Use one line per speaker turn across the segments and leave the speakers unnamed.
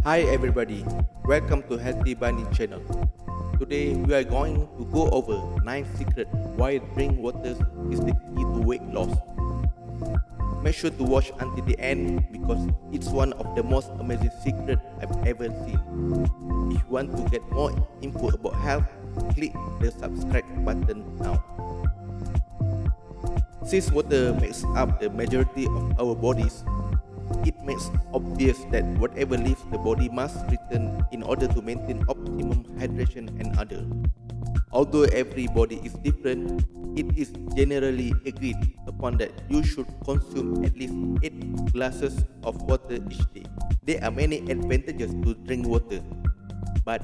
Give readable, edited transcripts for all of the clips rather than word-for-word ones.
Hi everybody, welcome to Healthy Bunny channel. Today we are going to go over 9 secrets why drink water is the key to weight loss. Make sure to watch until the end because it's one of the most amazing secrets I've ever seen. If you want to get more info about health, click the subscribe button now. Since water makes up the majority of our bodies, it makes obvious that whatever leaves the body must return in order to maintain optimum hydration and other. Although every body is different, it is generally agreed upon that you should consume at least 8 glasses of water each day. There are many advantages to drink water, but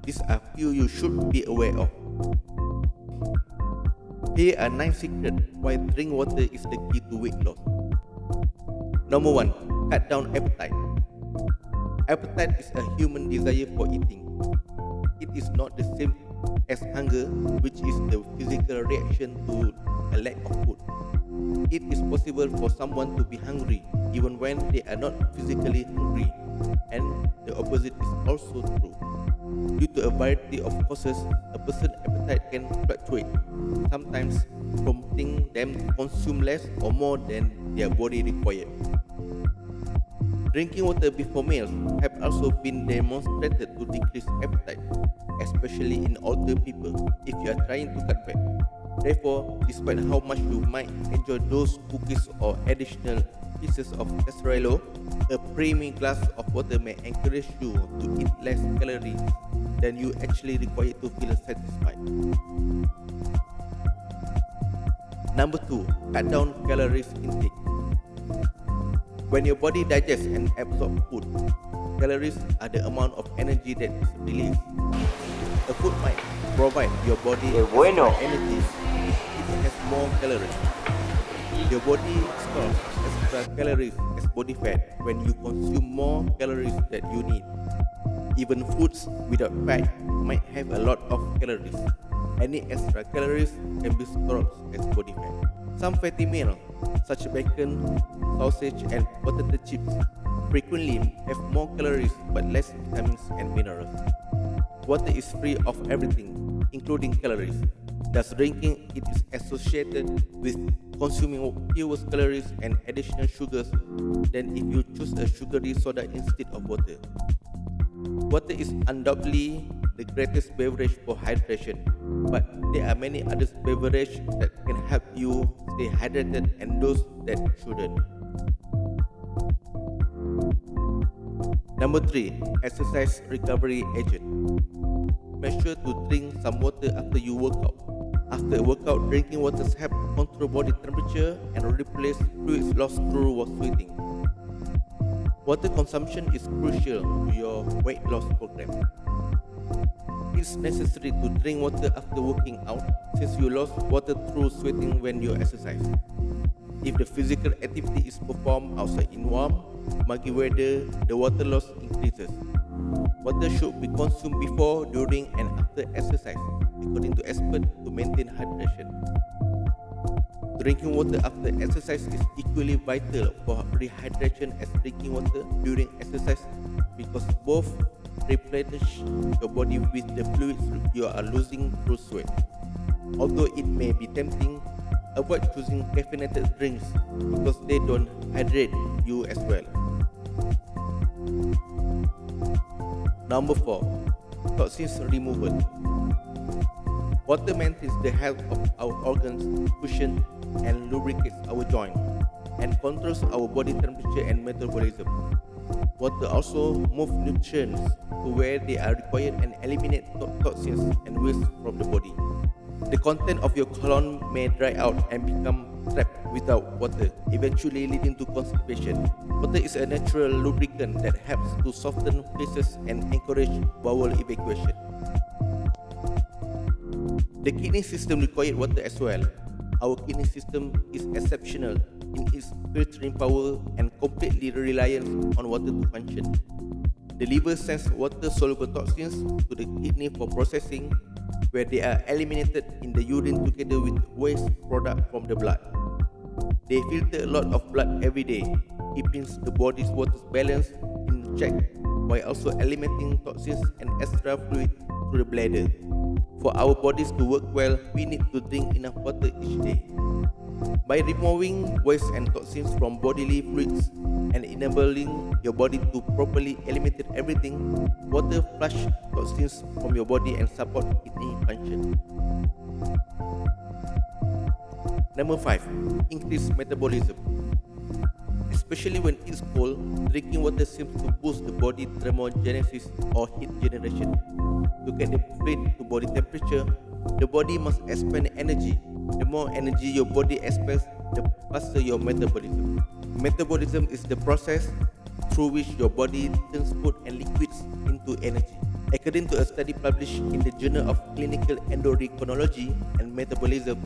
these are few you should be aware of. Here are 9 secrets why drink water is the key to weight loss. Number 1. Cut down appetite. Appetite is a human desire for eating. It is not the same as hunger, which is the physical reaction to a lack of food. It is possible for someone to be hungry even when they are not physically hungry, and the opposite is also true. Due to a variety of causes, a person's appetite can fluctuate, sometimes prompting them to consume less or more than their body required. Drinking water before meals have also been demonstrated to decrease appetite, especially in older people if you are trying to cut back. Therefore, despite how much you might enjoy those cookies or additional pieces of casserole, a premium glass of water may encourage you to eat less calories than you actually require to feel satisfied. Number 2. Cut down calories intake. When your body digests and absorbs food, calories are the amount of energy that is released. A food might provide your body extra energy if it has more calories. Your body stores extra calories as body fat when you consume more calories that you need. Even foods without fat might have a lot of calories. Any extra calories can be stored as body fat. Some fatty meals, such as bacon, sausage, and potato chips, frequently have more calories but less vitamins and minerals. Water is free of everything, including calories. Thus, drinking it is associated with consuming fewer calories and additional sugars than if you choose a sugary soda instead of water. Water is undoubtedly the greatest beverage for hydration, but there are many other beverages that can help you stay hydrated and those that shouldn't. Number 3. Exercise recovery agent. Make sure to drink some water after you work out. After a workout, drinking water helps control body temperature and replace fluids lost through sweating. Water consumption is crucial to your weight loss program. It's necessary to drink water after working out since you lost water through sweating when you exercise. If the physical activity is performed outside in warm, muggy weather, the water loss increases. Water should be consumed before, during, and after exercise, according to experts, to maintain hydration. Drinking water after exercise is equally vital for rehydration as drinking water during exercise because both replenish your body with the fluids you are losing through sweat. Although it may be tempting, avoid choosing caffeinated drinks because they don't hydrate you as well. Number 4. Toxins removal. Water maintains the health of our organs, cushions, and lubricates our joints, and controls our body temperature and metabolism. Water also moves nutrients to where they are required and eliminate toxins and waste from the body. The content of your colon may dry out and become trapped without water, eventually leading to constipation. Water is a natural lubricant that helps to soften faces and encourage bowel evacuation. The kidney system requires water as well. Our kidney system is exceptional in its filtering power and completely reliant on water to function. The liver sends water-soluble toxins to the kidney for processing, where they are eliminated in the urine together with waste product from the blood. They filter a lot of blood every day, keeping the body's water balance in check while also eliminating toxins and extra fluid through the bladder. For our bodies to work well, we need to drink enough water each day. By removing waste and toxins from bodily fluids and enabling your body to properly eliminate everything, water flush toxins from your body and support kidney function. Number 5. Increase metabolism. Especially when it's cold, drinking water seems to boost the body thermogenesis or heat generation. To get the fluid to body temperature, the body must expend energy. The more energy your body expends, the faster your metabolism. Metabolism is the process through which your body turns food and liquids into energy. According to a study published in the Journal of Clinical Endocrinology and Metabolism,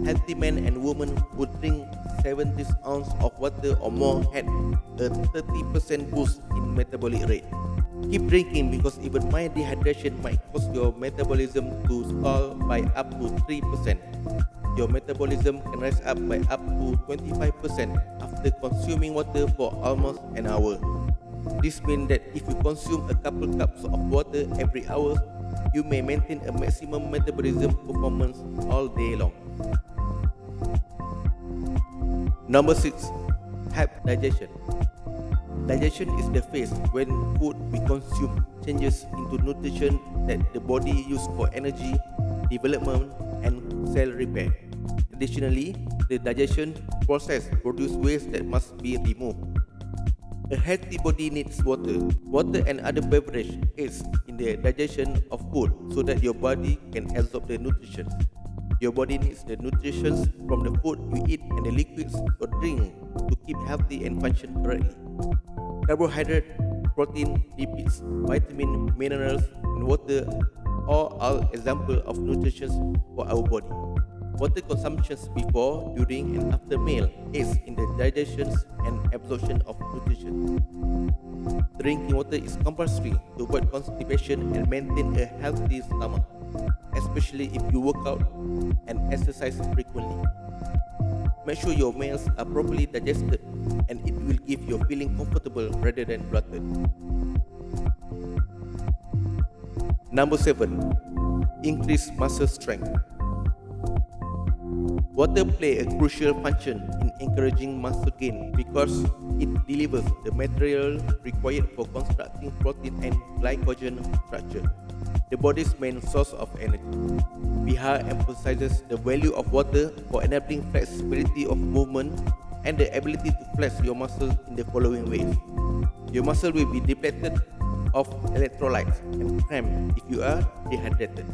healthy men and women who drink 70 ounces of water or more had a 30% boost in metabolic rate. Keep drinking because even mild dehydration might cause your metabolism to stall by up to 3%. Your metabolism can rise up by up to 25% after consuming water for almost an hour. This means that if you consume a couple cups of water every hour, you may maintain a maximum metabolism performance all day long. Number 6. Help digestion. Digestion is the phase when food we consume changes into nutrition that the body uses for energy, development, and cell repair. Additionally, the digestion process produces waste that must be removed. A healthy body needs water. Water and other beverage aids in the digestion of food so that your body can absorb the nutrition. Your body needs the nutrition from the food you eat and the liquids you drink to keep healthy and function correctly. Carbohydrate, protein, lipids, vitamin, minerals, and water all are examples of nutrition for our body. Water consumption before, during, and after meal aids in the digestion and absorption of nutrition. Drinking water is compulsory to avoid constipation and maintain a healthy stomach, especially if you work out and exercise frequently. Make sure your meals are properly digested and it will give you feeling comfortable rather than bloated. Number 7. Increase muscle strength. Water plays a crucial function in encouraging muscle gain because it delivers the material required for constructing protein and glycogen structure, the body's main source of energy. Bihar emphasizes the value of water for enabling flexibility of movement and the ability to flex your muscles in the following ways. Your muscle will be depleted of electrolytes and cramped if you are dehydrated.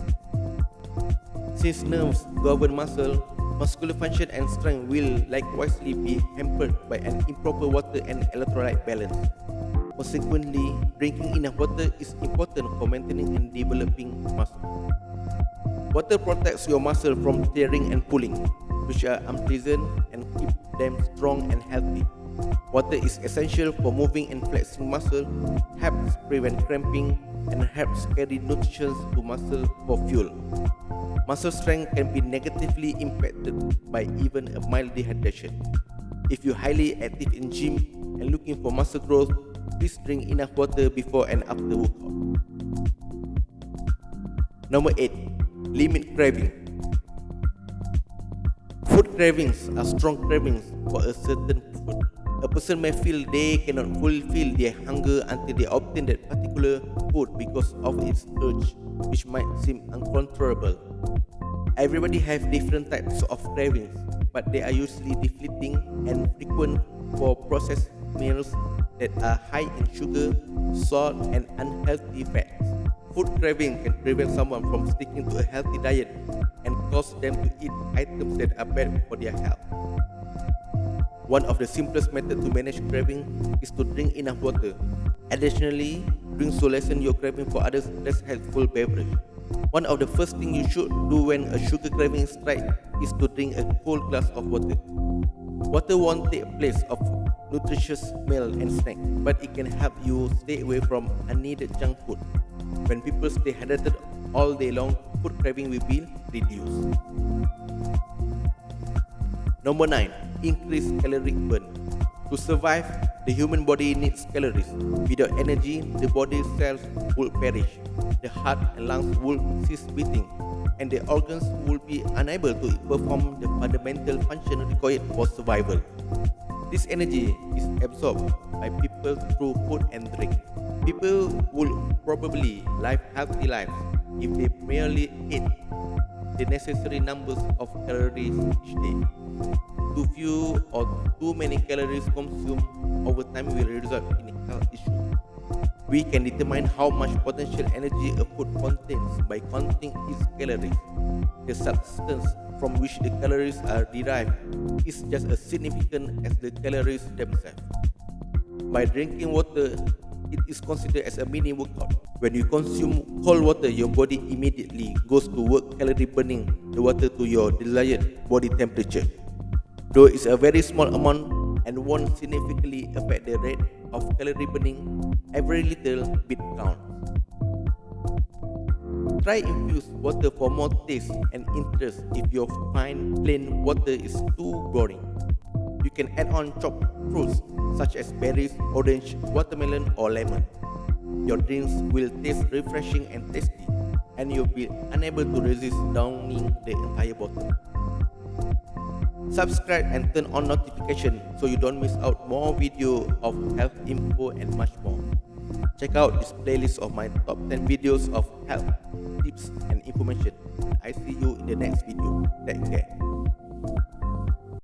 Since nerves govern muscular function and strength will likewise be hampered by an improper water and electrolyte balance. Consequently, drinking enough water is important for maintaining and developing muscle. Water protects your muscle from tearing and pulling, which are unpleasant, and keep them strong and healthy. Water is essential for moving and flexing muscle, helps prevent cramping, and helps carry nutrition to muscle for fuel. Muscle strength can be negatively impacted by even a mild dehydration. If you're highly active in gym and looking for muscle growth, please drink enough water before and after workout. Number 8. Limit craving. Food cravings are strong cravings for a certain food. A person may feel they cannot fulfill their hunger until they obtain that particular food because of its urge, which might seem uncontrollable. Everybody has different types of cravings, but they are usually deflating and frequent for processed meals that are high in sugar, salt, and unhealthy fats. Food craving can prevent someone from sticking to a healthy diet and cause them to eat items that are bad for their health. One of the simplest methods to manage craving is to drink enough water. Additionally, drink so lessen your craving for others less healthful beverage. One of the first things you should do when a sugar craving strikes is to drink a cold glass of water. Water won't take place of nutritious meal and snack, but it can help you stay away from unneeded junk food. When people stay hydrated all day long, food craving will be reduced. Number 9. Increase calorie burn. To survive, The human body needs calories. Without energy, the body cells will perish. The heart and lungs will cease beating, and the organs will be unable to perform the fundamental function required for survival. This energy is absorbed by people through food and drink. People would probably live healthy lives if they merely ate the necessary numbers of calories each day. Too few or too many calories consumed over time will result in health issues. We can determine how much potential energy a food contains by counting its calories. The substance from which the calories are derived is just as significant as the calories themselves. By drinking water, it is considered as a mini workout. When you consume cold water, your body immediately goes to work calorie burning the water to your desired body temperature. Though it's a very small amount and won't significantly affect the rate of calorie burning, every little bit counts. Try infused water for more taste and interest if you find plain water is too boring. You can add on chopped fruits such as berries, orange, watermelon or lemon. Your drinks will taste refreshing and tasty, and you'll be unable to resist downing the entire bottle. Subscribe and turn on notification so you don't miss out more video of health info and much more. Check out this playlist of my top 10 videos of health tips and information. I see you in the next video. Take care.